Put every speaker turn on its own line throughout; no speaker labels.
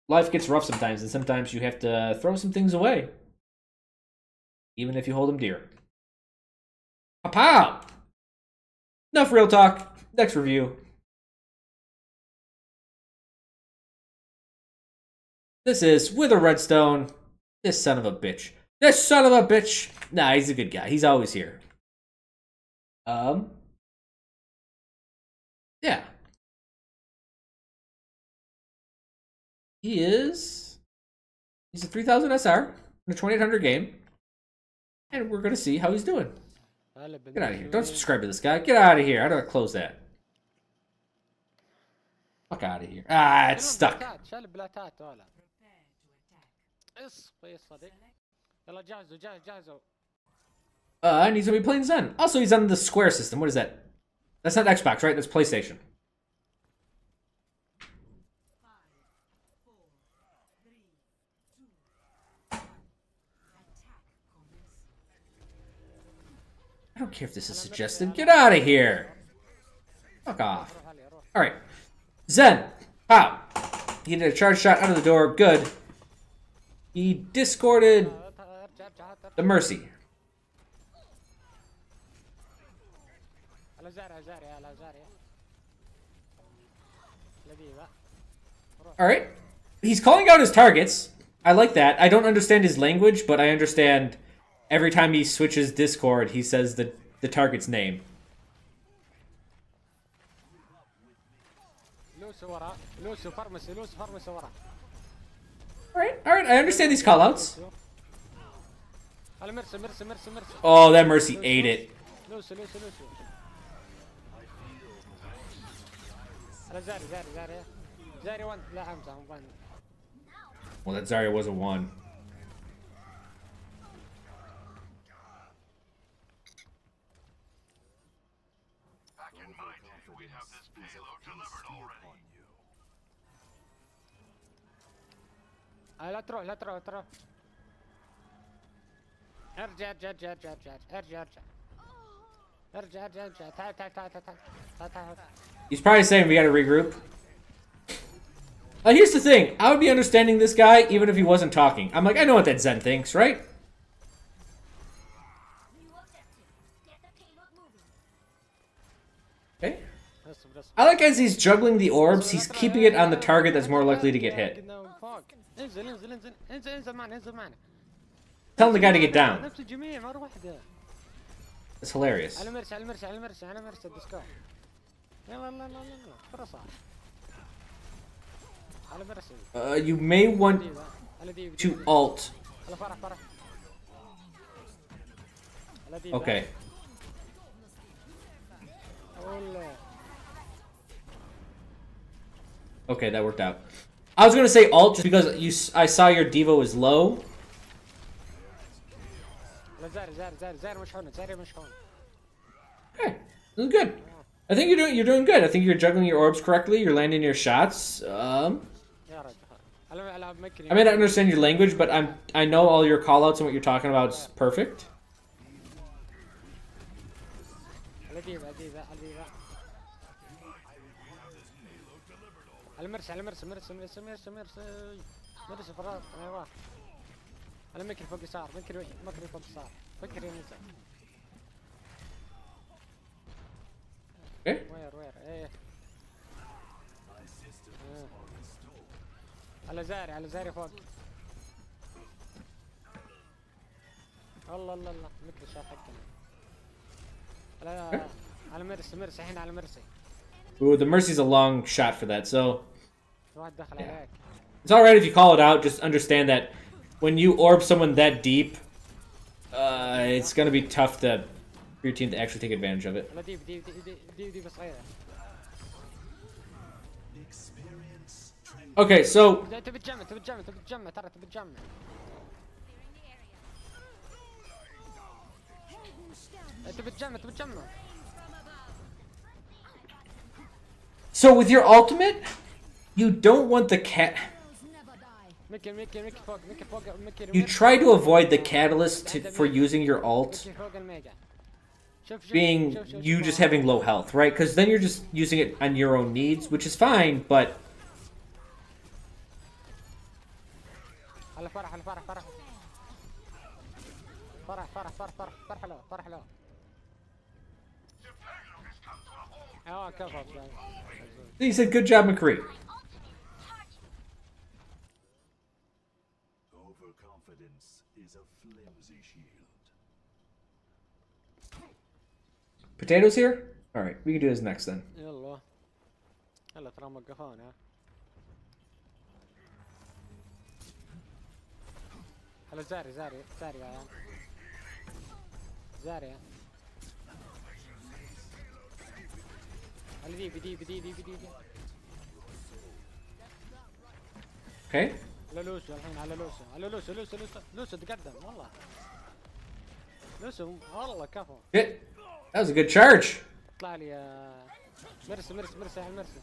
life gets rough sometimes, and sometimes you have to throw some things away. Even if you hold them dear. Pow! Enough real talk. Next review. This is Witherredstone. This son of a bitch. This son of a bitch! Nah, he's a good guy. He's always here. Yeah. He's a 3000 SR in a 2800 game. And we're gonna see how he's doing. Get out of here. Don't subscribe to this guy. Get out of here. How do I close that? Fuck out of here. Ah, it's stuck. And he's gonna be playing Zen. Also, he's on the Square system. What is that? That's not Xbox, right? That's PlayStation. I don't care if this is suggested. Get out of here. Fuck off. Alright. Zen. Pow. He did a charge shot out of the door. Good. He discorded the Mercy. Alright. He's calling out his targets. I like that. I don't understand his language, but I understand every time he switches Discord, he says the target's name. Alright, I understand these callouts. Oh, that Mercy ate it. Well, that Zarya was a 1.
لا تروح لا تروح تروح ارجع ارجع ارجع ارجع ارجع ارجع ارجع ارجع ارجع تعال تعال تعال تعال تعال.
He's probably saying we gotta regroup. Here's the thing. I would be understanding this guy even if he wasn't talking. I'm like, I know what that Zen thinks, right? Okay. I like as he's juggling the orbs, he's keeping it on the target that's more likely to get hit.
انزل انزل انزل انزل انزل معنا انزل معنا.
Tell the guy to get down.
نفس الجميع مرة واحدة.
It's hilarious.
على مرسي على مرسي على مرسي على مرسي الديسكورد. يلا يلا يلا يلا فرصة. على مرسي.
You may want to alt.
على فرح فرح.
Okay. Okay, that worked out. I was gonna say alt just because I saw your Devo was low. Okay, this is good. I think you're doing good. I think you're juggling your orbs correctly. You're landing your shots. I may not understand your language, but I know all your callouts and what you're talking about is perfect.
على مرسي على مرسي مرسي مرسي مرسي مرسي مرسي فراغ ايوه على مكري فوق يسار مكري فوق يسار فكر ينزل وير ايه على زاري فوق الله الله الله مكري شاف حقنا على مرسي مرسي الحين على مرسي.
Ooh, the Mercy's a long shot for that, so... Yeah. It's alright if you call it out, just understand that when you orb someone that deep, it's gonna be tough for your team to actually take advantage of it. Okay, so... So with your ultimate, you don't want the cat. You try to avoid the catalyst for using your ult being you just having low health, right? Because then you're just using it on your own needs, which is fine, but
على فرح على فرح فرح فرح فرح فرح فرح فرح له فرح له. كفى.
He said, good job, McCree.
Overconfidence is a flimsy shield.
Potatoes here? Alright, we can do this next then.
يلا يلا ترى موقفونا. هلا زاري يا عيال. زاري على دي.
Okay.
على لوسو الحين على لوسو تقدم والله. لوسو والله كفو.
Shit. That was a good charge.
اطلع لي يا مرسي يا حل مرسي.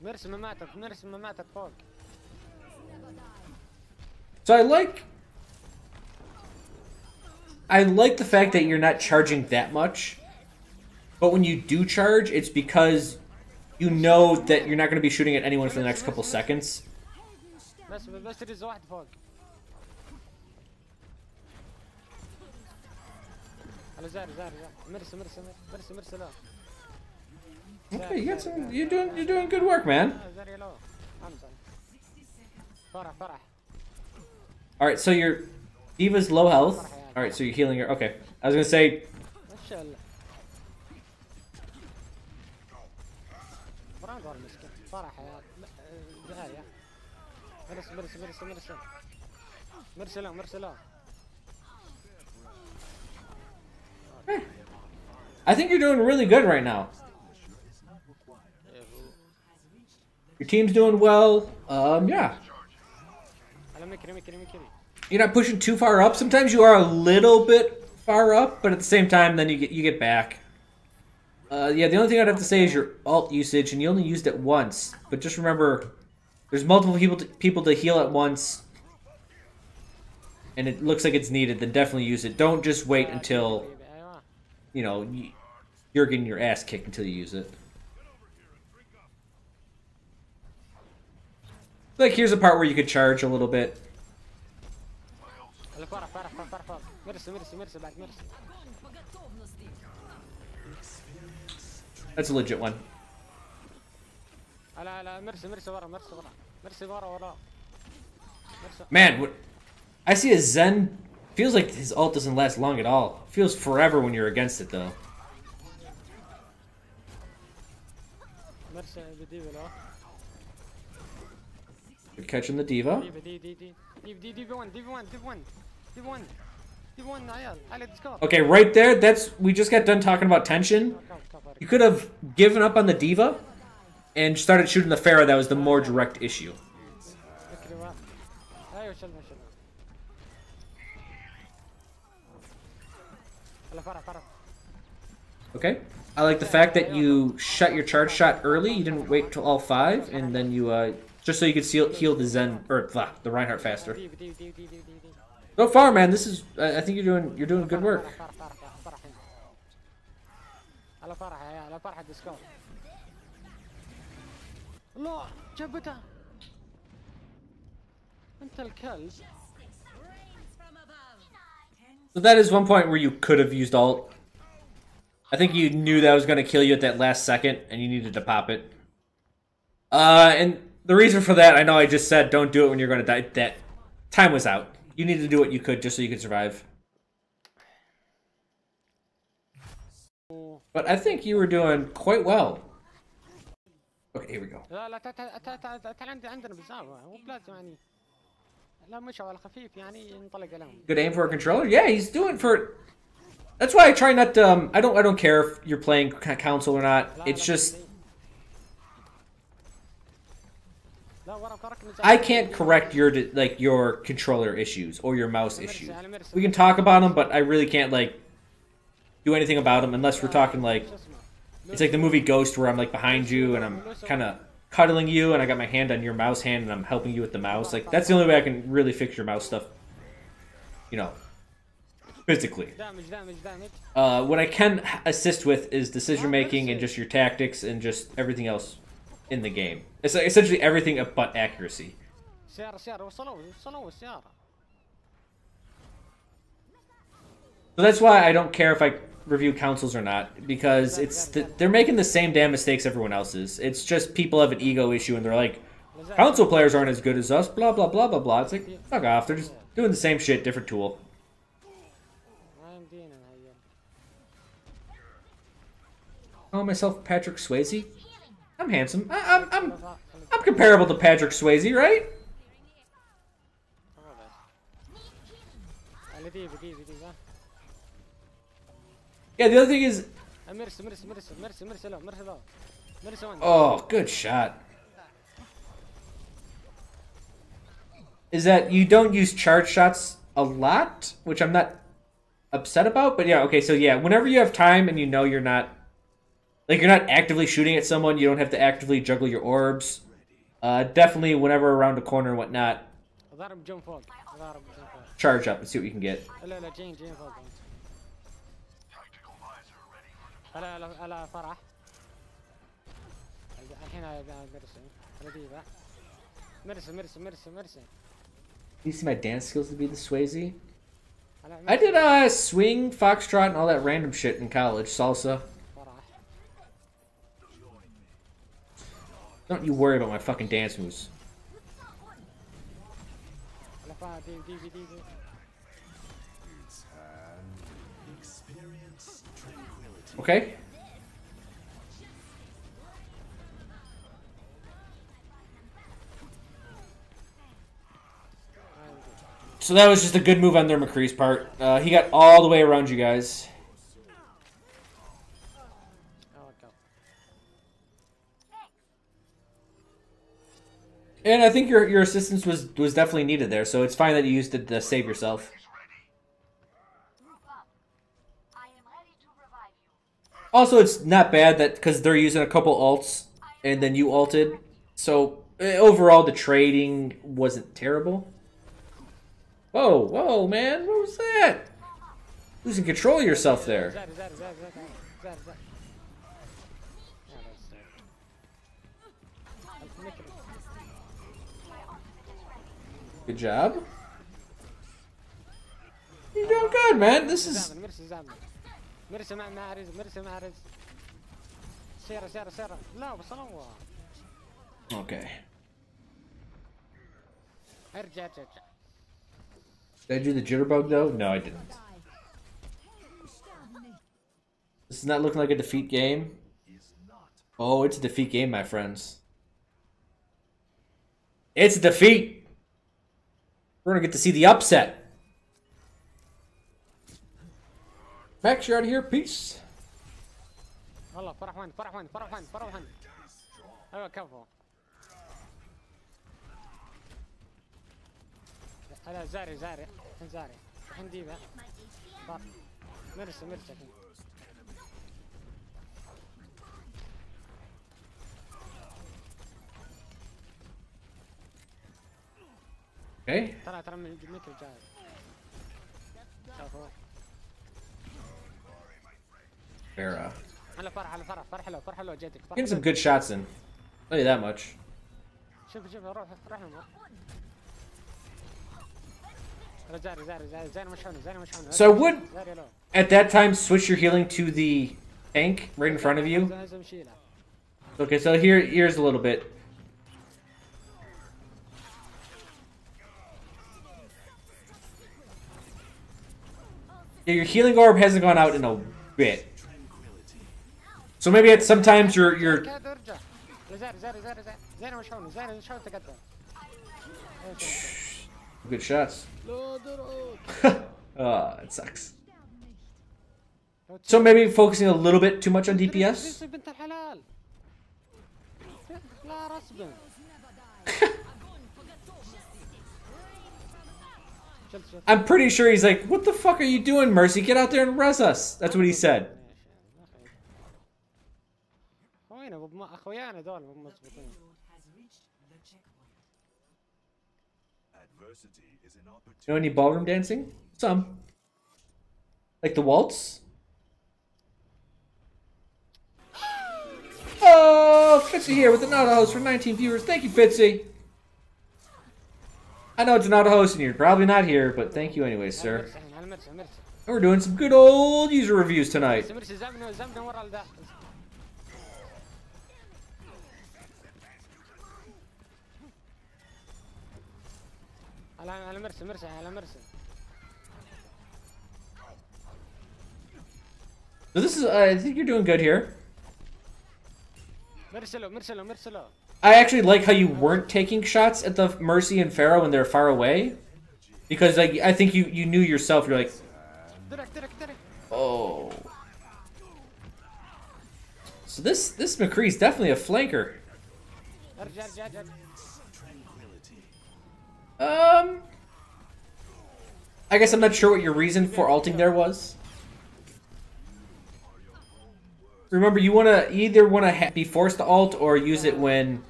مرسي مماتك فوق.
So I like the fact that you're not charging that much. But when you do charge, it's because you know that you're not going to be shooting at anyone for the next couple seconds.
بس ريز واحد فوق. على زاري مرسي لا.
Okay, you're doing good work, man.
زاري لا. فرح.
All right, so your Diva's low health. All right, so you're healing her. Okay, I was gonna say.
فرح يا مرسي لا.
I think you're doing really good right now. Your team's doing well. Yeah. You're not pushing too far up. Sometimes you are a little bit far up, but at the same time, then you get back. Yeah, the only thing I'd have to say is your ult usage, and you only used it once. But just remember, there's multiple people to heal at once, and it looks like it's needed. Then definitely use it. Don't just wait until, you know, you're getting your ass kicked until you use it. Like, here's a part where you could charge a little bit. That's a legit one. Man, what I see a Zen feels like his ult doesn't last long at all. It feels forever when you're against it though. You're catching the Diva. Okay, right there, we just got done talking about tension. You could have given up on the Diva and started shooting the Pharah. That was the more direct issue. Okay. I like the fact that you shut your charge shot early. You didn't wait till all 5, and then you just so you could heal the Zen or the Reinhardt faster. So far, man, this is I think you're doing good work. So that is one point where you could have used ult. I think you knew that was going to kill you at that last second, and you needed to pop it. And the reason for that, I know I just said don't do it when you're going to die. That time was out. You needed to do what you could just so you could survive. But I think you were doing quite well. Okay, here we go. Good aim for a controller? Yeah, he's doing for... That's why I try not to... I don't care if you're playing console or not. It's just... I can't correct your controller issues or your mouse issues. We can talk about them, but I really can't do anything about them unless we're talking it's like the movie Ghost where I'm behind you and I'm kind of cuddling you and I got my hand on your mouse hand and I'm helping you with the mouse. That's the only way I can really fix your mouse stuff, physically. What I can assist with is decision making and just your tactics and just everything else. in the game. It's essentially everything but accuracy.
سيارة سيارة وصلوا السيارة.
So that's why I don't care if I review consoles or not, because they're making the same damn mistakes everyone else is. It's just people have an ego issue and they're like, console players aren't as good as us, blah blah blah blah blah. It's like, fuck off, they're just doing the same shit, different tool. Call myself Patrick Swayze. I'm handsome. I'm comparable to Patrick Swayze, right? Yeah, the other thing is... Oh, good shot. Is that you don't use charge shots a lot, which I'm not upset about, but yeah, okay, so yeah, whenever you have time and you know you're not... Like, you're not actively shooting at someone, you don't have to actively juggle your orbs. Definitely, whenever around a corner and whatnot, charge up and see what you can get. You see my dance skills to be the Swayze? I did swing, foxtrot, and all that random shit in college. Salsa. Don't you worry about my fucking dance moves. Okay. So that was just a good move on their McCree's part. He got all the way around you guys. And I think your assistance was definitely needed there, so it's fine that you used it to save yourself. Also, it's not bad that because they're using a couple ults and then you ulted, so overall the trading wasn't terrible. Whoa, whoa, man, what was that? Losing control of yourself there. Good job. You're doing good, man. This is... Okay. Did I do the jitterbug, though? No, I didn't. This is not looking like a defeat game. Oh, it's a defeat game, my friends. It's a defeat! We're gonna get to see the upset. Max, you're out of here. Peace.
والله فرح وين فرح وين فرح وين فرح وين ايوه كفو هلا زاري الحين ديبه مرسى
Okay.
ترى من الميكرو جاي كفو
Farah.
هلا فرح حلو جدك
Getting some good shots in. Tell you that much.
شوف روح زاري
So I would, at that time, switch your healing to the tank right in front of you. Okay, so here's a little bit. Yeah, your healing orb hasn't gone out in a bit. So maybe at sometimes you're good shots. Oh, it sucks. So maybe focusing a little bit too much on DPS. I'm pretty sure he's like, what the fuck are you doing, Mercy? Get out there and res us. That's what he said. You know any ballroom dancing? Some. Like the waltz? Oh, Fitzy here with an auto host for 19 viewers. Thank you, Fitzy. I know it's an auto host and you're probably not here, but thank you anyways, sir. And we're doing some good old user reviews tonight. So this is, I think you're doing good here. I actually like how you weren't taking shots at the Mercy and Pharaoh when they're far away. Because like, I think you knew yourself, you're like, oh. So this McCree's definitely a flanker. I guess I'm not sure what your reason for ulting there was. Remember, you either want to be forced to ult or use it when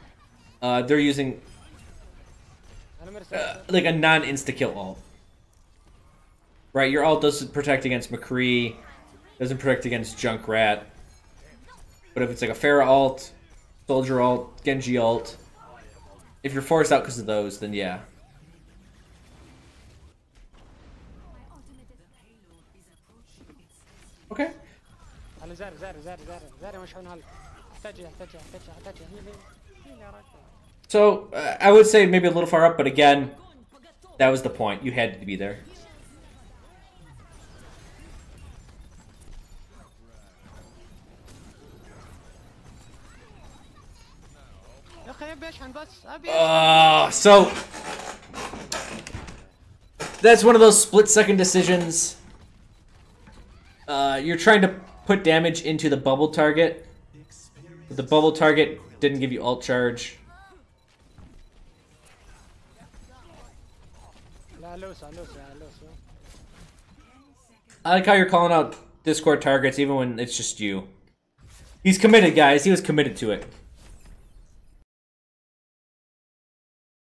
they're using like a non-insta-kill ult. Right, your ult doesn't protect against McCree, doesn't protect against Junkrat. But if it's like a Pharah ult, Soldier ult, Genji ult, if you're forced out because of those, then yeah. Okay. So, I would say maybe a little far up, but again, that was the point. You had to be there. So that's one of those split-second decisions. You're trying to put damage into the bubble target, but the bubble target didn't give you ult charge. I like how you're calling out Discord targets even when it's just you. He's committed, guys. He was committed to it.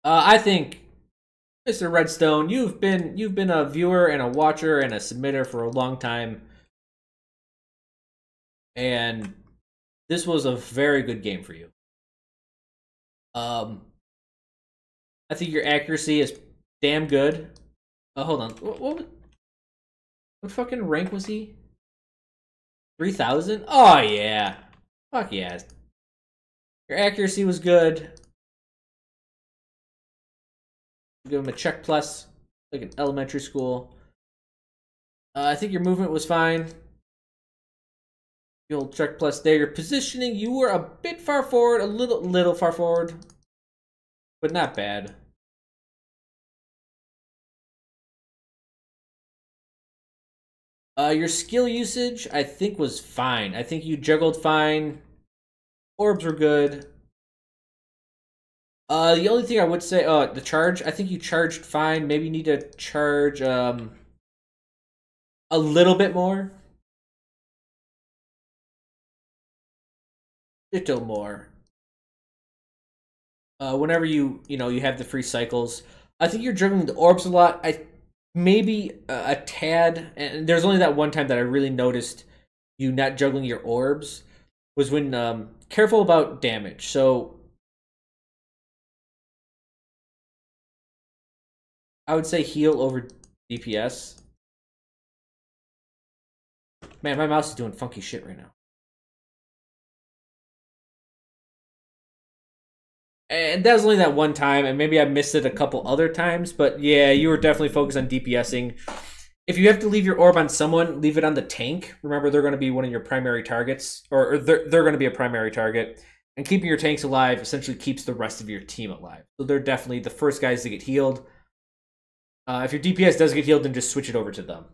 I think, Mr. Redstone, you've been a viewer and a watcher and a submitter for a long time, and this was a very good game for you. I think your accuracy is damn good. Hold on, what fucking rank was he? 3,000? Oh yeah, fuck yeah. Your accuracy was good. Give him a check plus, like an elementary school. I think your movement was fine. You'll check plus there. Your positioning, you were a bit far forward, a little far forward, but not bad. Your skill usage, I think, was fine. I think you juggled fine. Orbs were good. The only thing I would say, the charge, I think you charged fine. Maybe you need to charge, a little bit more. Little more. Whenever you have the free cycles. I think you're juggling the orbs a lot. Maybe a tad, and there's only that one time that I really noticed you not juggling your orbs, was when, careful about damage. So, I would say heal over DPS. Man, my mouse is doing funky shit right now. And that was only that one time, and maybe I missed it a couple other times, but yeah, you were definitely focused on DPSing. If you have to leave your orb on someone, leave it on the tank. Remember, they're going to be one of your primary targets, or they're going to be a primary target. And keeping your tanks alive essentially keeps the rest of your team alive. So they're definitely the first guys to get healed. If your DPS does get healed, then just switch it over to them.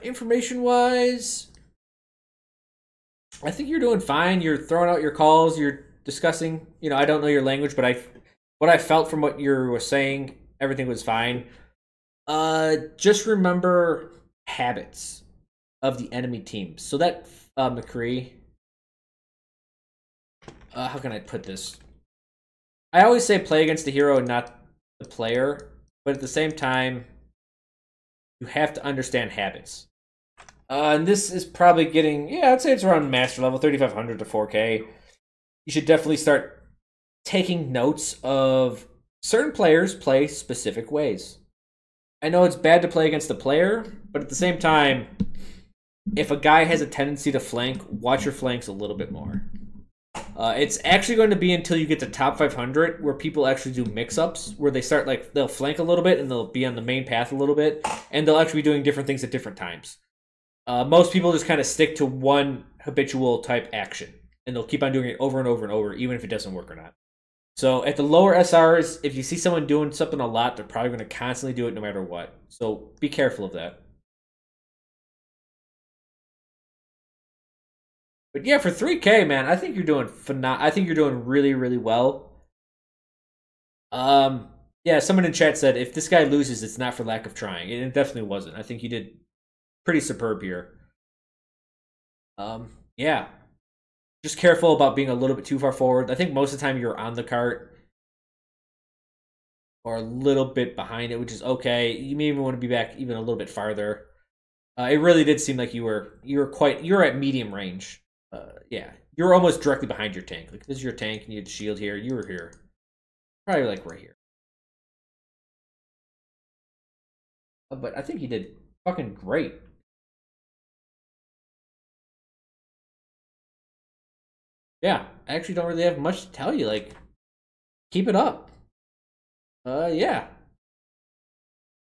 Information-wise, I think you're doing fine. You're throwing out your calls. You're discussing. I don't know your language, but what I felt from what you were saying, everything was fine. Just remember habits of the enemy team. So that McCree. How can I put this? I always say play against the hero and not the player, but at the same time, you have to understand habits. And this is probably getting, yeah, I'd say it's around master level, 3500 to 4K. You should definitely start taking notes of certain players play specific ways. I know it's bad to play against the player, but at the same time, if a guy has a tendency to flank, watch your flanks a little bit more. It's actually going to be until you get to top 500 where people actually do mix-ups, where they start, like, they'll flank a little bit and they'll be on the main path a little bit, and they'll actually be doing different things at different times. Most people just kind of stick to one habitual type action, and they'll keep on doing it over and over and over, even if it doesn't work or not. So at the lower SRs, if you see someone doing something a lot, they're probably going to constantly do it no matter what. So be careful of that. But yeah, for 3K, man, I think you're doing I think you're doing really, really well. Yeah, someone in chat said if this guy loses, it's not for lack of trying. It definitely wasn't. I think you did pretty superb here. Yeah. Just careful about being a little bit too far forward. I think most of the time you're on the cart or a little bit behind it, which is okay. You may even want to be back even a little bit farther. It really did seem like you were at medium range. Yeah, you're almost directly behind your tank. Like, this is your tank, and you had the shield here. You were here. Probably, like, right here. But I think you did fucking great. Yeah, I actually don't really have much to tell you. Like, keep it up. Yeah.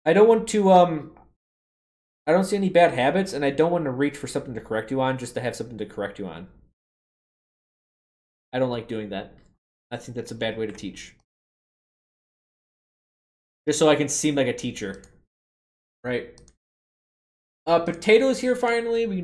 I don't want to, I don't see any bad habits, and I don't want to reach for something to correct you on just to have something to correct you on. I don't like doing that. I think that's a bad way to teach. Just so I can seem like a teacher. Right? Potatoes here finally. We can